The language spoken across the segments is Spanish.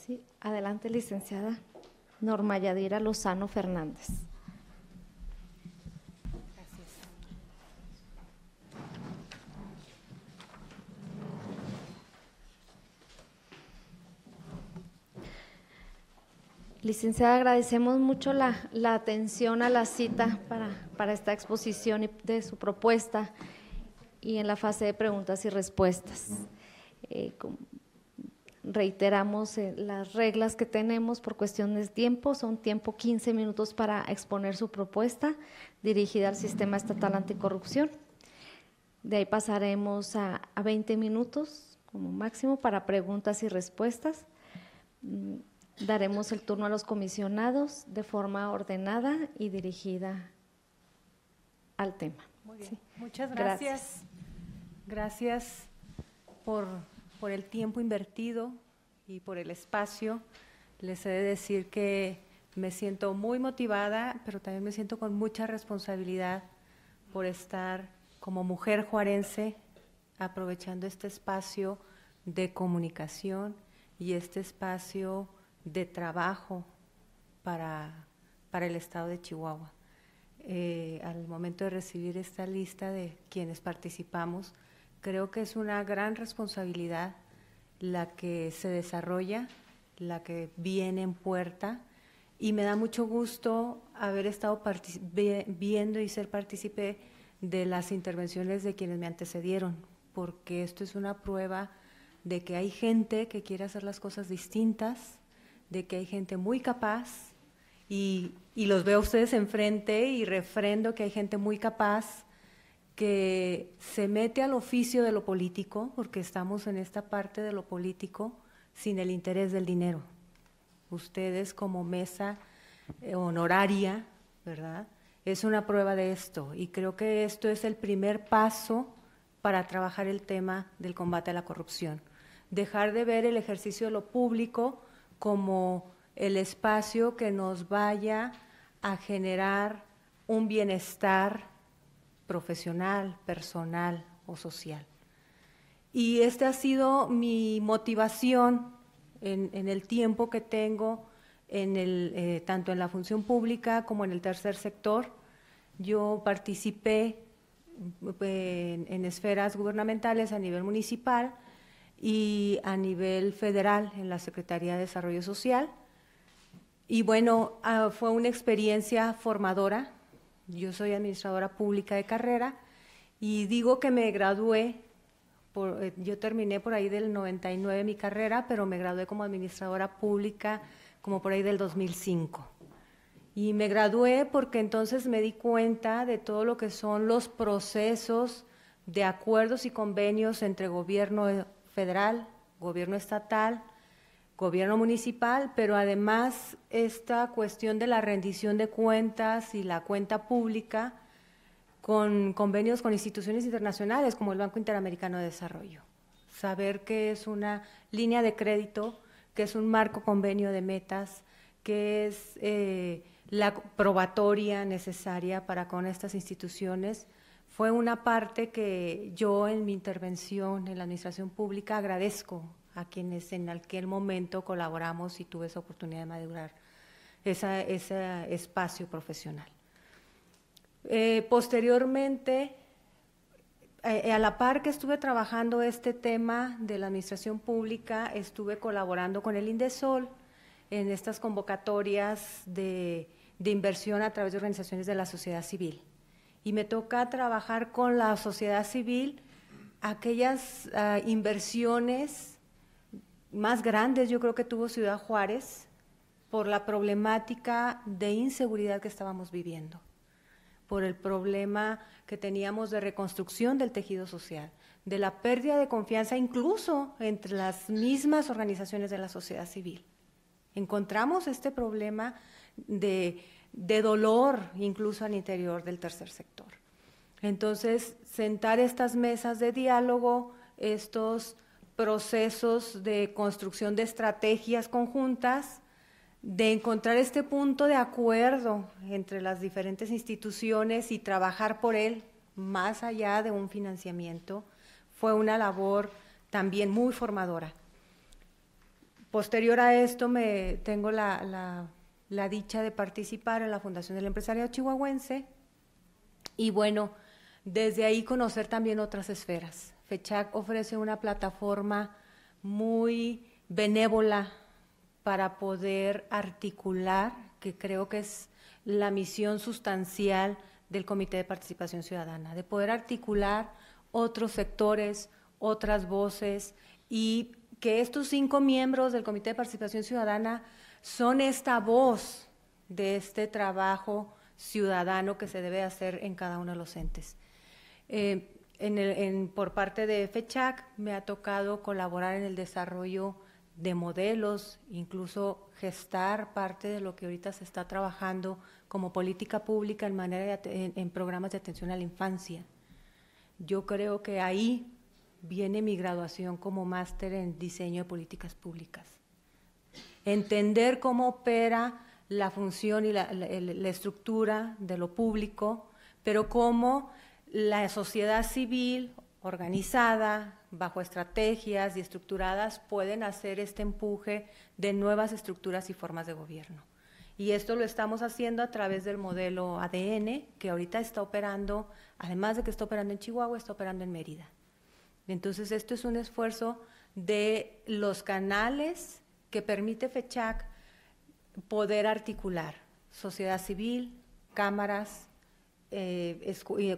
Sí, adelante, licenciada Norma Yadira Lozano Fernández. Licenciada, agradecemos mucho la atención a la cita para esta exposición de su propuesta y en la fase de preguntas y respuestas. Reiteramos las reglas que tenemos por cuestión de tiempo, son tiempo 15 minutos para exponer su propuesta dirigida al Sistema Estatal Anticorrupción. De ahí pasaremos a 20 minutos como máximo para preguntas y respuestas. Daremos el turno a los comisionados de forma ordenada y dirigida al tema. Muy bien. Sí. Muchas gracias. Gracias por el tiempo invertido y por el espacio. Les he de decir que me siento muy motivada, pero también me siento con mucha responsabilidad por estar como mujer juarense aprovechando este espacio de comunicación y este espacio de trabajo para el estado de Chihuahua. Al momento de recibir esta lista de quienes participamos, creo que es una gran responsabilidad la que se desarrolla, la que viene en puerta, y me da mucho gusto haber estado viendo y ser partícipe de las intervenciones de quienes me antecedieron, porque esto es una prueba de que hay gente que quiere hacer las cosas distintas, de que hay gente muy capaz, y los veo a ustedes enfrente y refrendo que hay gente muy capaz que se mete al oficio de lo político, porque estamos en esta parte de lo político sin el interés del dinero. Ustedes como mesa honoraria, ¿verdad?, es una prueba de esto, y creo que esto es el primer paso para trabajar el tema del combate a la corrupción. Dejar de ver el ejercicio de lo público como el espacio que nos vaya a generar un bienestar profesional, personal o social. Y esta ha sido mi motivación en el tiempo que tengo, tanto en la función pública como en el tercer sector. Yo participé en esferas gubernamentales a nivel municipal y a nivel federal en la Secretaría de Desarrollo Social. Y bueno, fue una experiencia formadora. Yo soy administradora pública de carrera y digo que me gradué, yo terminé por ahí del 99 mi carrera, pero me gradué como administradora pública como por ahí del 2005. Y me gradué porque entonces me di cuenta de todo lo que son los procesos de acuerdos y convenios entre gobierno federal, gobierno estatal, gobierno municipal, pero además esta cuestión de la rendición de cuentas y la cuenta pública con convenios con instituciones internacionales como el Banco Interamericano de Desarrollo. Saber que es una línea de crédito, que es un marco convenio de metas, que es la probatoria necesaria para con estas instituciones, fue una parte que yo en mi intervención en la administración pública agradezco a quienes en aquel momento colaboramos y tuve esa oportunidad de madurar ese espacio profesional. Posteriormente, a la par que estuve trabajando este tema de la administración pública, estuve colaborando con el INDESOL en estas convocatorias de inversión a través de organizaciones de la sociedad civil. Y me toca trabajar con la sociedad civil aquellas inversiones más grandes, yo creo que tuvo Ciudad Juárez, por la problemática de inseguridad que estábamos viviendo, por el problema que teníamos de reconstrucción del tejido social, de la pérdida de confianza incluso entre las mismas organizaciones de la sociedad civil. Encontramos este problema de dolor incluso al interior del tercer sector. Entonces, sentar estas mesas de diálogo, estos procesos de construcción de estrategias conjuntas, de encontrar este punto de acuerdo entre las diferentes instituciones y trabajar por él más allá de un financiamiento, fue una labor también muy formadora. Posterior a esto tengo la dicha de participar en la Fundación del Empresariado Chihuahuense y bueno, desde ahí conocer también otras esferas. FECHAC ofrece una plataforma muy benévola para poder articular, que creo que es la misión sustancial del Comité de Participación Ciudadana, de poder articular otros sectores, otras voces, y que estos 5 miembros del Comité de Participación Ciudadana son esta voz de este trabajo ciudadano que se debe hacer en cada uno de los entes. Por parte de FECHAC me ha tocado colaborar en el desarrollo de modelos, incluso gestar parte de lo que ahorita se está trabajando como política pública en programas de atención a la infancia. Yo creo que ahí viene mi graduación como máster en diseño de políticas públicas. Entender cómo opera la función y la estructura de lo público, pero cómo la sociedad civil organizada, bajo estrategias y estructuradas, pueden hacer este empuje de nuevas estructuras y formas de gobierno. Y esto lo estamos haciendo a través del modelo ADN, que ahorita está operando, además de que está operando en Chihuahua, está operando en Mérida. Entonces, esto es un esfuerzo de los canales que permite FECHAC poder articular sociedad civil, cámaras,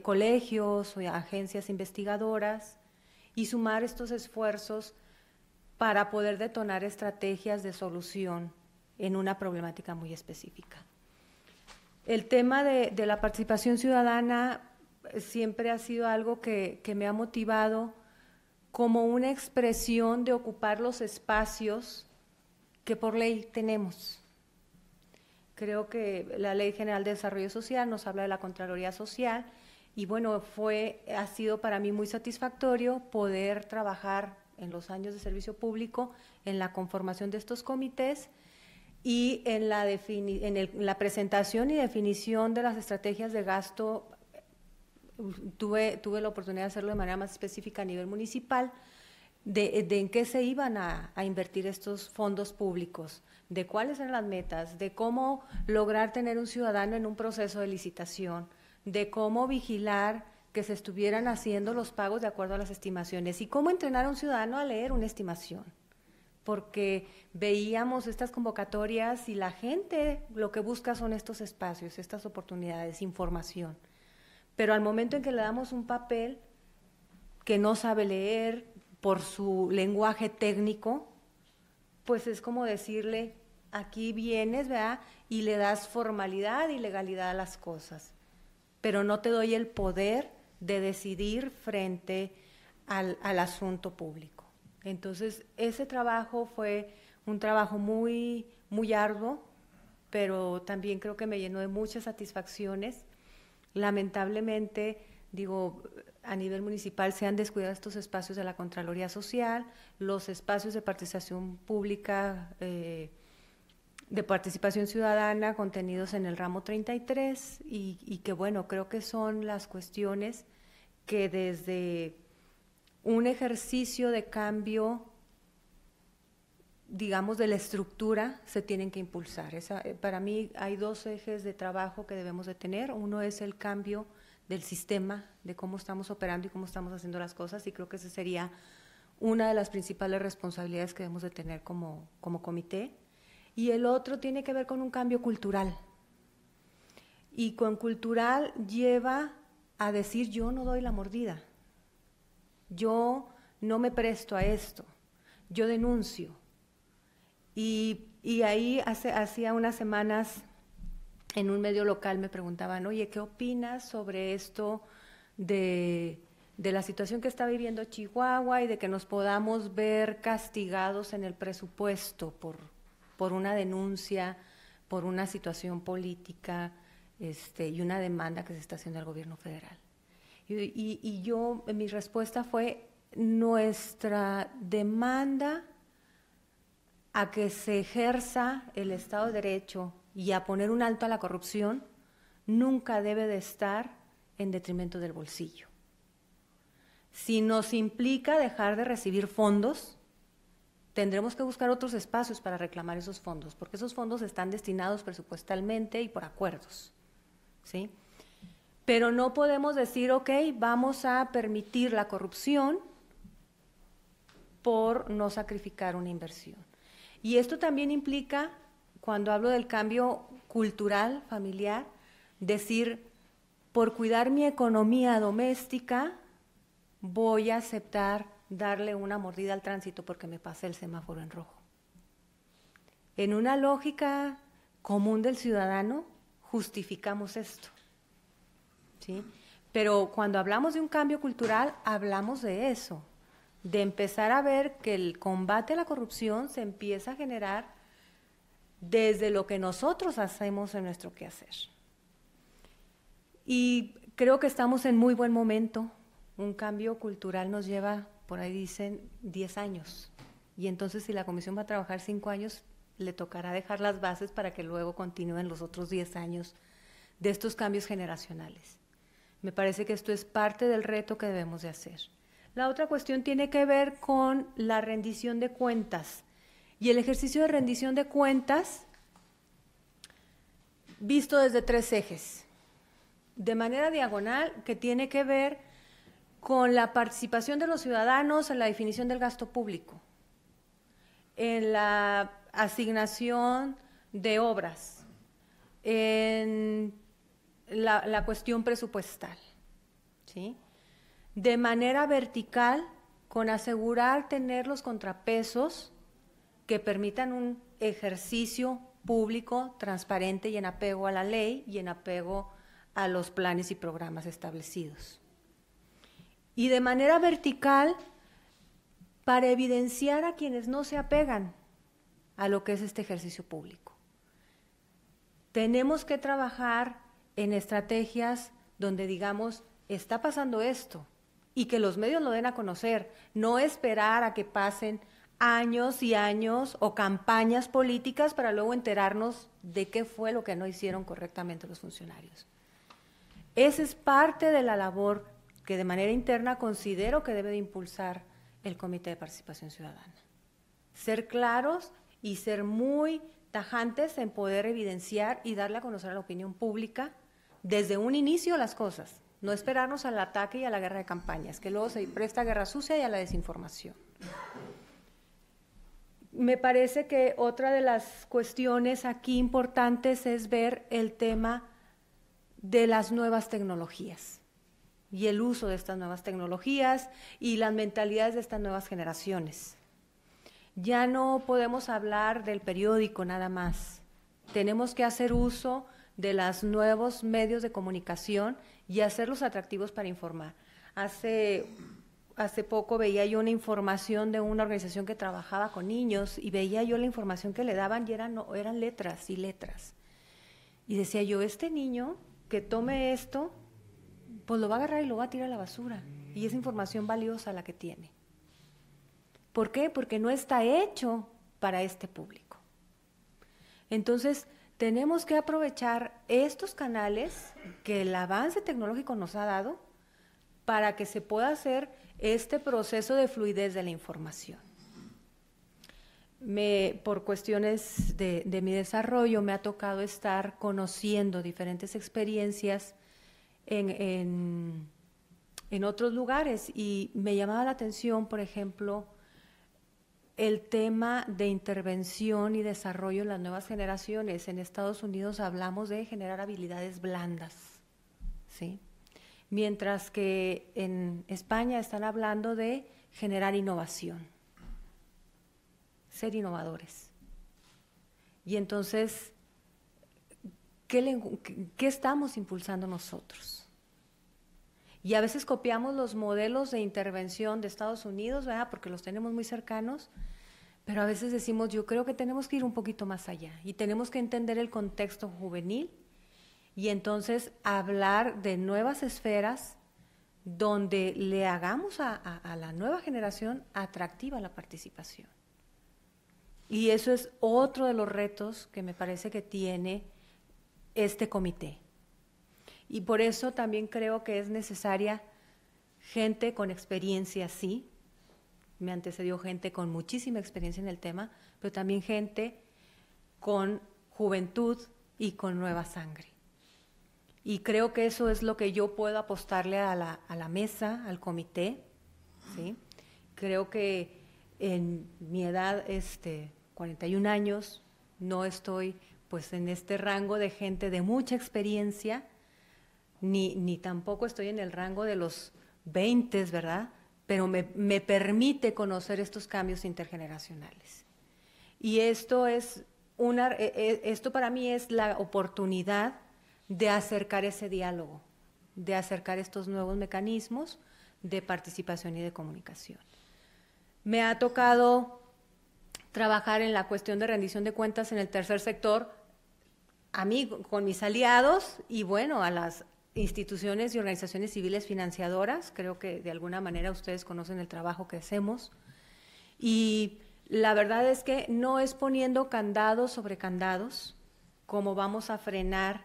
colegios o agencias investigadoras y sumar estos esfuerzos para poder detonar estrategias de solución en una problemática muy específica. El tema de la participación ciudadana siempre ha sido algo que me ha motivado como una expresión de ocupar los espacios que por ley tenemos. Creo que la Ley General de Desarrollo Social nos habla de la Contraloría Social y bueno, ha sido para mí muy satisfactorio poder trabajar en los años de servicio público en la conformación de estos comités y en la presentación y definición de las estrategias de gasto. Tuve la oportunidad de hacerlo de manera más específica a nivel municipal, de en qué se iban a invertir estos fondos públicos, de cuáles eran las metas, de cómo lograr tener un ciudadano en un proceso de licitación, de cómo vigilar que se estuvieran haciendo los pagos de acuerdo a las estimaciones y cómo entrenar a un ciudadano a leer una estimación. Porque veíamos estas convocatorias y la gente lo que busca son estos espacios, estas oportunidades, información. Pero al momento en que le damos un papel que no sabe leer por su lenguaje técnico, pues es como decirle, aquí vienes, ¿verdad? Y le das formalidad y legalidad a las cosas, pero no te doy el poder de decidir frente al asunto público. Entonces, ese trabajo fue un trabajo muy, muy arduo, pero también creo que me llenó de muchas satisfacciones. Lamentablemente, digo, a nivel municipal se han descuidado estos espacios de la Contraloría Social, los espacios de participación pública, de participación ciudadana contenidos en el ramo 33 y que bueno, creo que son las cuestiones que desde un ejercicio de cambio, digamos, de la estructura se tienen que impulsar. Para mí hay 2 ejes de trabajo que debemos de tener. Uno es el cambio del sistema, de cómo estamos operando y cómo estamos haciendo las cosas, y creo que esa sería una de las principales responsabilidades que debemos de tener como comité. Y el otro tiene que ver con un cambio cultural. Y con cultural lleva a decir, yo no doy la mordida, yo no me presto a esto, yo denuncio. Y ahí hacía unas semanas en un medio local me preguntaban, oye, ¿qué opinas sobre esto de la situación que está viviendo Chihuahua y de que nos podamos ver castigados en el presupuesto por una denuncia, por una situación política y una demanda que se está haciendo al gobierno federal? Y mi respuesta fue, nuestra demanda a que se ejerza el Estado de Derecho y a poner un alto a la corrupción nunca debe de estar en detrimento del bolsillo. Si nos implica dejar de recibir fondos, tendremos que buscar otros espacios para reclamar esos fondos, porque esos fondos están destinados presupuestalmente y por acuerdos, ¿sí? Pero no podemos decir, ok, vamos a permitir la corrupción por no sacrificar una inversión. Y esto también implica, cuando hablo del cambio cultural, familiar, decir, por cuidar mi economía doméstica, voy a aceptar darle una mordida al tránsito porque me pase el semáforo en rojo. En una lógica común del ciudadano, justificamos esto, ¿sí? Pero cuando hablamos de un cambio cultural, hablamos de eso, de empezar a ver que el combate a la corrupción se empieza a generar desde lo que nosotros hacemos en nuestro quehacer. Y creo que estamos en muy buen momento. Un cambio cultural nos lleva, por ahí dicen, 10 años. Y entonces si la comisión va a trabajar 5 años, le tocará dejar las bases para que luego continúen los otros 10 años de estos cambios generacionales. Me parece que esto es parte del reto que debemos de hacer. La otra cuestión tiene que ver con la rendición de cuentas. Y el ejercicio de rendición de cuentas visto desde 3 ejes. De manera diagonal, que tiene que ver con la participación de los ciudadanos en la definición del gasto público, en la asignación de obras, en la cuestión presupuestal, ¿sí? De manera vertical, con asegurar tener los contrapesos que permitan un ejercicio público, transparente y en apego a la ley y en apego a los planes y programas establecidos. Y de manera vertical, para evidenciar a quienes no se apegan a lo que es este ejercicio público. Tenemos que trabajar en estrategias donde digamos, está pasando esto, y que los medios lo den a conocer, no esperar a que pasen años y años o campañas políticas para luego enterarnos de qué fue lo que no hicieron correctamente los funcionarios. Esa es parte de la labor que de manera interna considero que debe de impulsar el Comité de Participación Ciudadana. Ser claros y ser muy tajantes en poder evidenciar y darle a conocer a la opinión pública desde un inicio las cosas, no esperarnos al ataque y a la guerra de campañas, que luego se presta a guerra sucia y a la desinformación. Me parece que otra de las cuestiones aquí importantes es ver el tema de las nuevas tecnologías y el uso de estas nuevas tecnologías y las mentalidades de estas nuevas generaciones. Ya no podemos hablar del periódico nada más, tenemos que hacer uso de los nuevos medios de comunicación y hacerlos atractivos para informar. Hace poco veía yo una información de una organización que trabajaba con niños y veía yo la información que le daban y eran letras y letras. Y decía yo, este niño que tome esto, pues lo va a agarrar y lo va a tirar a la basura. Y es información valiosa la que tiene. ¿Por qué? Porque no está hecho para este público. Entonces, tenemos que aprovechar estos canales que el avance tecnológico nos ha dado para que se pueda hacer este proceso de fluidez de la información. Por cuestiones de mi desarrollo me ha tocado estar conociendo diferentes experiencias en otros lugares y me llamaba la atención, por ejemplo, el tema de intervención y desarrollo en las nuevas generaciones. En Estados Unidos hablamos de generar habilidades blandas, ¿sí? Mientras que en España están hablando de generar innovación, ser innovadores. Y entonces, ¿qué estamos impulsando nosotros? Y a veces copiamos los modelos de intervención de Estados Unidos, ¿verdad? Porque los tenemos muy cercanos, pero a veces decimos, yo creo que tenemos que ir un poquito más allá y tenemos que entender el contexto juvenil y entonces hablar de nuevas esferas donde le hagamos a la nueva generación atractiva la participación. Y eso es otro de los retos que me parece que tiene este comité. Y por eso también creo que es necesaria gente con experiencia, sí, me antecedió gente con muchísima experiencia en el tema, pero también gente con juventud y con nueva sangre. Y creo que eso es lo que yo puedo apostarle a la mesa, al comité, ¿sí? Creo que en mi edad, 41 años, no estoy pues en este rango de gente de mucha experiencia, ni tampoco estoy en el rango de los 20, ¿verdad? Pero me permite conocer estos cambios intergeneracionales. Y esto para mí es la oportunidad de acercar ese diálogo, de acercar estos nuevos mecanismos de participación y de comunicación. Me ha tocado trabajar en la cuestión de rendición de cuentas en el tercer sector, a mí con mis aliados y bueno, a las instituciones y organizaciones civiles financiadoras. Creo que de alguna manera ustedes conocen el trabajo que hacemos. Y la verdad es que no es poniendo candados sobre candados como vamos a frenar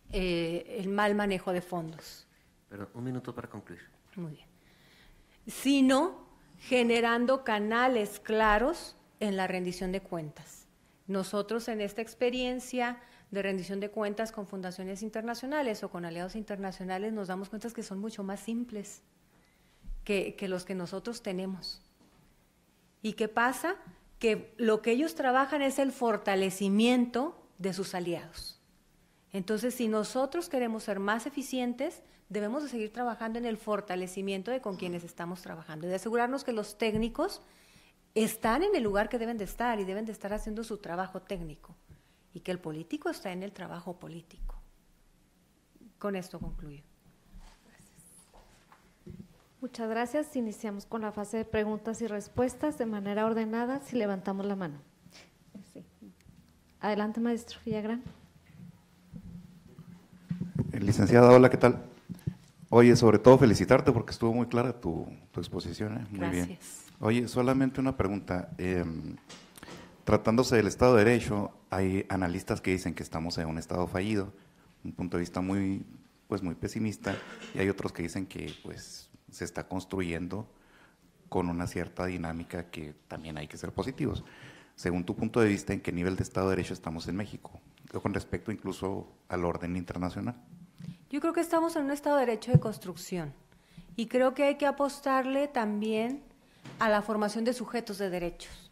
el mal manejo de fondos. Perdón, un minuto para concluir. Muy bien. Sino generando canales claros en la rendición de cuentas. Nosotros en esta experiencia de rendición de cuentas con fundaciones internacionales o con aliados internacionales nos damos cuenta que son mucho más simples que los que nosotros tenemos. ¿Y qué pasa? Que lo que ellos trabajan es el fortalecimiento de sus aliados. Entonces, si nosotros queremos ser más eficientes, debemos de seguir trabajando en el fortalecimiento de con quienes estamos trabajando y de asegurarnos que los técnicos están en el lugar que deben de estar y deben de estar haciendo su trabajo técnico y que el político está en el trabajo político. Con esto concluyo. Muchas gracias. Iniciamos con la fase de preguntas y respuestas de manera ordenada, si levantamos la mano. Sí. Adelante, maestro Villagrán. Licenciada, hola, ¿qué tal? Oye, sobre todo felicitarte porque estuvo muy clara tu exposición, muy Gracias. bien. Oye, solamente una pregunta. Tratándose del Estado de Derecho, hay analistas que dicen que estamos en un Estado fallido, un punto de vista muy pesimista, y hay otros que dicen que pues se está construyendo con una cierta dinámica que también hay que ser positivos. Según tu punto de vista, ¿en qué nivel de Estado de Derecho estamos en México? Con respecto incluso al orden internacional. Yo creo que estamos en un Estado de Derecho de construcción y creo que hay que apostarle también a la formación de sujetos de derechos.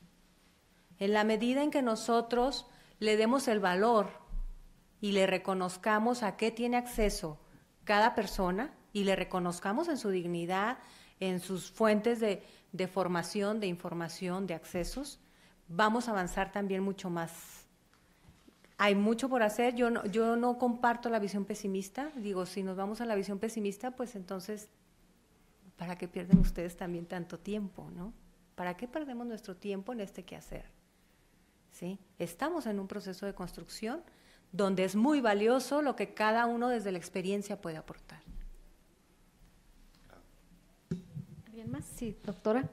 En la medida en que nosotros le demos el valor y le reconozcamos a qué tiene acceso cada persona y le reconozcamos en su dignidad, en sus fuentes de formación, de información, de accesos, vamos a avanzar también mucho más. Hay mucho por hacer. Yo no comparto la visión pesimista. Digo, si nos vamos a la visión pesimista, pues entonces, ¿para qué pierden ustedes también tanto tiempo, no? ¿Para qué perdemos nuestro tiempo en este quehacer? ¿Sí? Estamos en un proceso de construcción donde es muy valioso lo que cada uno desde la experiencia puede aportar. ¿Alguien más? Sí, doctora.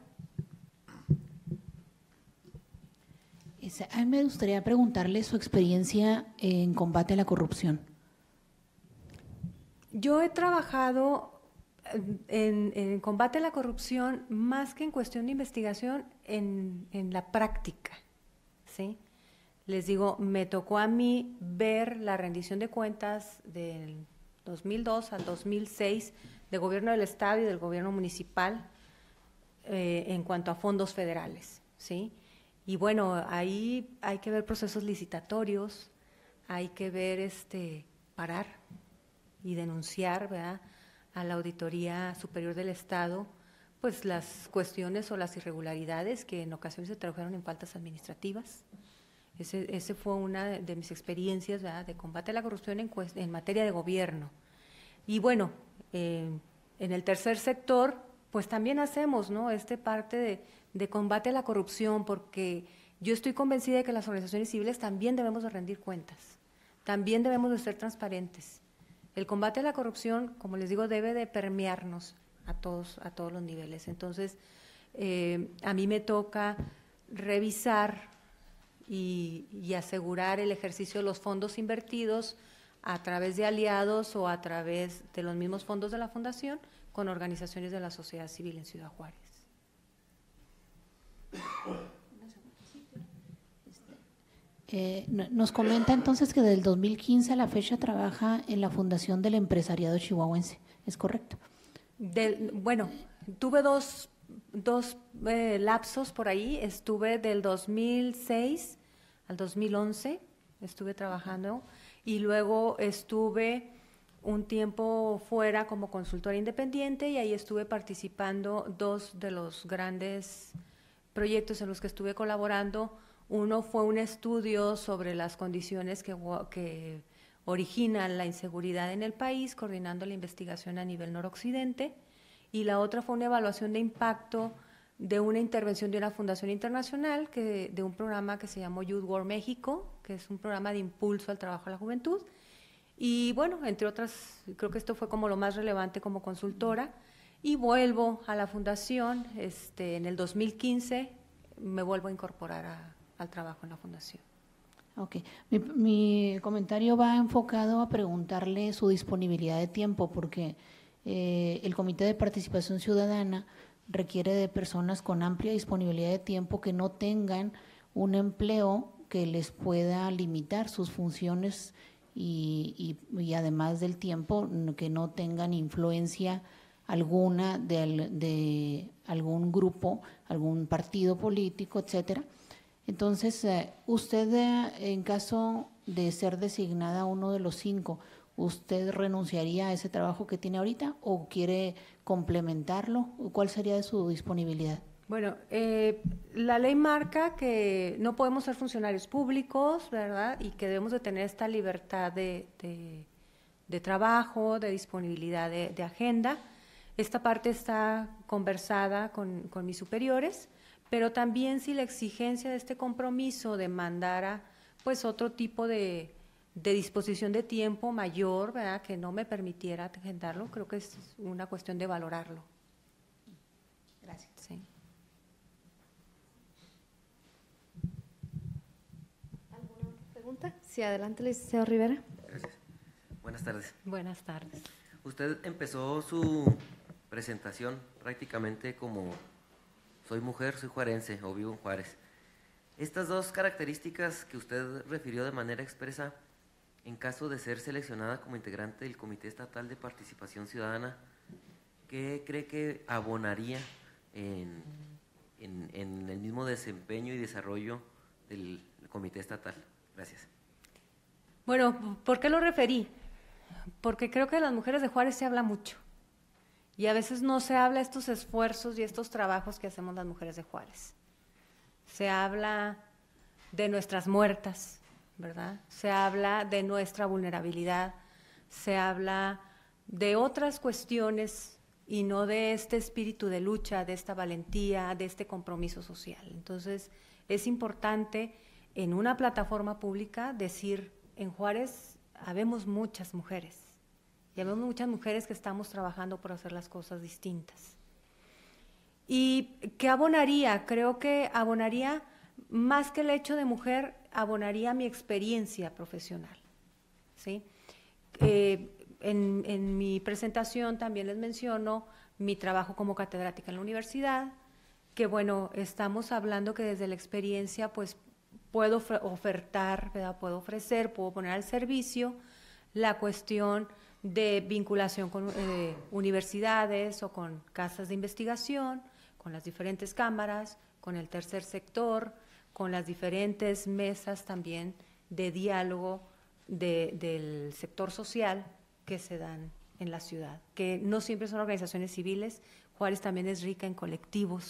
A mí me gustaría preguntarle su experiencia en combate a la corrupción. Yo he trabajado en combate a la corrupción más que en cuestión de investigación en la práctica, ¿sí? Les digo, me tocó a mí ver la rendición de cuentas del 2002 al 2006 del gobierno del Estado y del gobierno municipal en cuanto a fondos federales, ¿sí? Y bueno, ahí hay que ver procesos licitatorios, hay que ver parar y denunciar, ¿verdad?, a la Auditoría Superior del Estado, pues las cuestiones o las irregularidades que en ocasiones se tradujeron en faltas administrativas. Ese fue una de mis experiencias, ¿verdad?, de combate a la corrupción en materia de gobierno. Y bueno, en el tercer sector, pues también hacemos, ¿no?, parte de combate a la corrupción, porque yo estoy convencida de que las organizaciones civiles también debemos de rendir cuentas, también debemos de ser transparentes. El combate a la corrupción, como les digo, debe de permearnos a todos los niveles. Entonces, a mí me toca revisar y asegurar el ejercicio de los fondos invertidos a través de aliados o a través de los mismos fondos de la Fundación con organizaciones de la sociedad civil en Ciudad Juárez. Nos comenta entonces que del 2015 a la fecha trabaja en la Fundación del Empresariado Chihuahuense, ¿es correcto? Bueno, tuve dos lapsos por ahí. Estuve del 2006 al 2011, estuve trabajando, y luego estuve un tiempo fuera como consultora independiente, y ahí estuve participando dos de los grandes proyectos en los que estuve colaborando. Uno fue un estudio sobre las condiciones que originan la inseguridad en el país, coordinando la investigación a nivel noroccidente, y la otra fue una evaluación de impacto de una intervención de una fundación internacional, de un programa que se llamó Youth War México, que es un programa de impulso al trabajo de la juventud. Y bueno, entre otras, creo que esto fue como lo más relevante como consultora, y vuelvo a la fundación, en el 2015 me vuelvo a incorporar al trabajo en la fundación. Ok, mi comentario va enfocado a preguntarle su disponibilidad de tiempo, porque el Comité de Participación Ciudadana requiere de personas con amplia disponibilidad de tiempo que no tengan un empleo que les pueda limitar sus funciones y además del tiempo, que no tengan influencia alguna de algún grupo, algún partido político, etcétera. Entonces, usted, en caso de ser designada uno de los 5, ¿usted renunciaría a ese trabajo que tiene ahorita o quiere complementarlo? ¿Cuál sería de su disponibilidad? Bueno, la ley marca que no podemos ser funcionarios públicos, ¿verdad? Y que debemos de tener esta libertad de trabajo, de disponibilidad de agenda. Esta parte está conversada con mis superiores, pero también si la exigencia de este compromiso demandara pues otro tipo de disposición de tiempo mayor, ¿verdad?, que no me permitiera agendarlo, creo que es una cuestión de valorarlo. Gracias. Sí. ¿Alguna otra pregunta? Sí, adelante, licenciado Rivera. Gracias. Buenas tardes. Buenas tardes. Usted empezó su presentación prácticamente como soy mujer, soy juarense o vivo en Juárez. Estas dos características que usted refirió de manera expresa, en caso de ser seleccionada como integrante del Comité Estatal de Participación Ciudadana, ¿qué cree que abonaría en el mismo desempeño y desarrollo del Comité Estatal? Gracias. Bueno, ¿por qué lo referí? Porque creo que de las mujeres de Juárez se habla mucho. Y a veces no se habla de estos esfuerzos y estos trabajos que hacemos las mujeres de Juárez. Se habla de nuestras muertas, ¿verdad? Se habla de nuestra vulnerabilidad, se habla de otras cuestiones y no de este espíritu de lucha, de esta valentía, de este compromiso social. Entonces, es importante en una plataforma pública decir, en Juárez habemos muchas mujeres. Y habemos muchas mujeres que estamos trabajando por hacer las cosas distintas. ¿Y qué abonaría? Creo que abonaría, más que el hecho de mujer, abonaría mi experiencia profesional, ¿sí? En mi presentación también les menciono mi trabajo como catedrática en la universidad, que bueno, estamos hablando que desde la experiencia pues puedo ofertar, ¿verdad?, puedo ofrecer, puedo poner al servicio la cuestión de vinculación con universidades o con casas de investigación, con las diferentes cámaras, con el tercer sector, con las diferentes mesas también de diálogo del sector social que se dan en la ciudad, que no siempre son organizaciones civiles. Juárez también es rica en colectivos